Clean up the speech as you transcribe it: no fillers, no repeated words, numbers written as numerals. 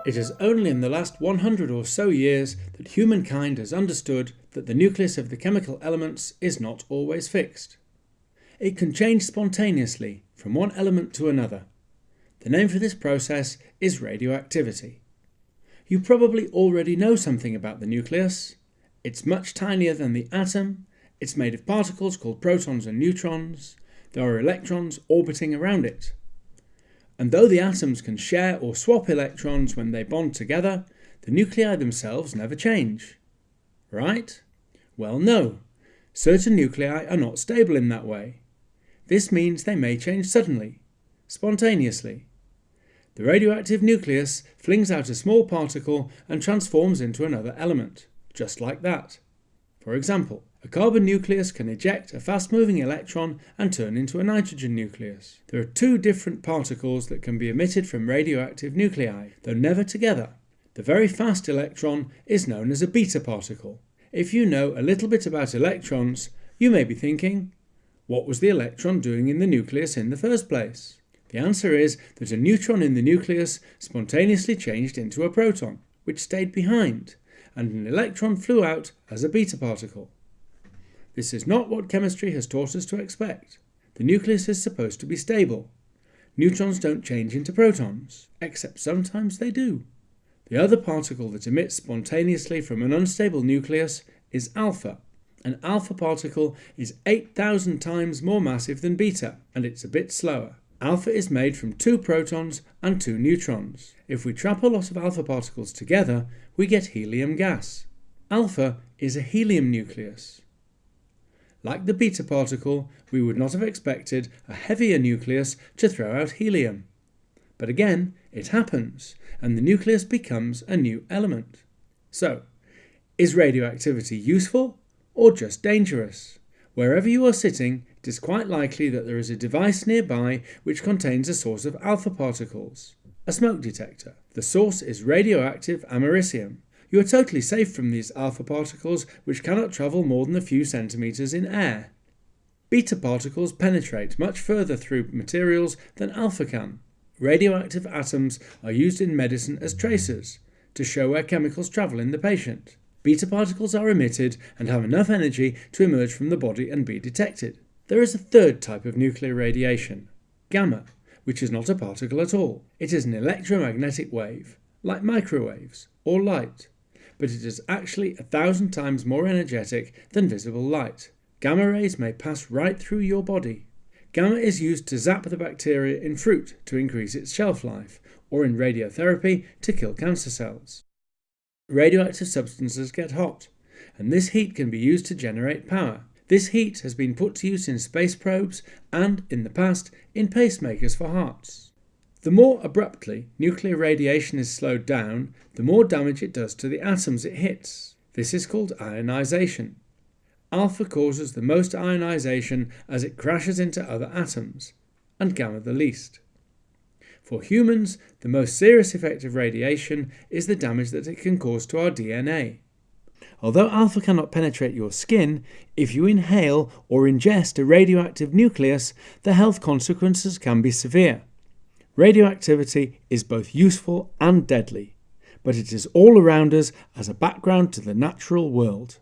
It is only in the last 100 or so years that humankind has understood that the nucleus of the chemical elements is not always fixed. It can change spontaneously from one element to another. The name for this process is radioactivity. You probably already know something about the nucleus. It's much tinier than the atom. It's made of particles called protons and neutrons. There are electrons orbiting around it. And though the atoms can share or swap electrons when they bond together, the nuclei themselves never change. Right? Well, no. Certain nuclei are not stable in that way. This means they may change suddenly, spontaneously. The radioactive nucleus flings out a small particle and transforms into another element, just like that. For example, a carbon nucleus can eject a fast-moving electron and turn into a nitrogen nucleus. There are two different particles that can be emitted from radioactive nuclei, though never together. The very fast electron is known as a beta particle. If you know a little bit about electrons, you may be thinking, what was the electron doing in the nucleus in the first place? The answer is that a neutron in the nucleus spontaneously changed into a proton, which stayed behind, and an electron flew out as a beta particle. This is not what chemistry has taught us to expect. The nucleus is supposed to be stable. Neutrons don't change into protons, except sometimes they do. The other particle that emits spontaneously from an unstable nucleus is alpha. An alpha particle is 8,000 times more massive than beta, and it's a bit slower. Alpha is made from 2 protons and 2 neutrons. If we trap a lot of alpha particles together, we get helium gas. Alpha is a helium nucleus. Like the beta particle, we would not have expected a heavier nucleus to throw out helium. But again, it happens, and the nucleus becomes a new element. So, is radioactivity useful or just dangerous? Wherever you are sitting, it is quite likely that there is a device nearby which contains a source of alpha particles, a smoke detector. The source is radioactive americium. You are totally safe from these alpha particles, which cannot travel more than a few centimeters in air. Beta particles penetrate much further through materials than alpha can. Radioactive atoms are used in medicine as tracers, to show where chemicals travel in the patient. Beta particles are emitted and have enough energy to emerge from the body and be detected. There is a third type of nuclear radiation, gamma, which is not a particle at all. It is an electromagnetic wave, like microwaves or light, but it is actually 1,000 times more energetic than visible light. Gamma rays may pass right through your body. Gamma is used to zap the bacteria in fruit to increase its shelf life, or in radiotherapy to kill cancer cells. Radioactive substances get hot, and this heat can be used to generate power. This heat has been put to use in space probes and, in the past, in pacemakers for hearts. The more abruptly nuclear radiation is slowed down, the more damage it does to the atoms it hits. This is called ionization. Alpha causes the most ionization as it crashes into other atoms, and gamma the least. For humans, the most serious effect of radiation is the damage that it can cause to our DNA. Although alpha cannot penetrate your skin, if you inhale or ingest a radioactive nucleus, the health consequences can be severe. Radioactivity is both useful and deadly, but it is all around us as a background to the natural world.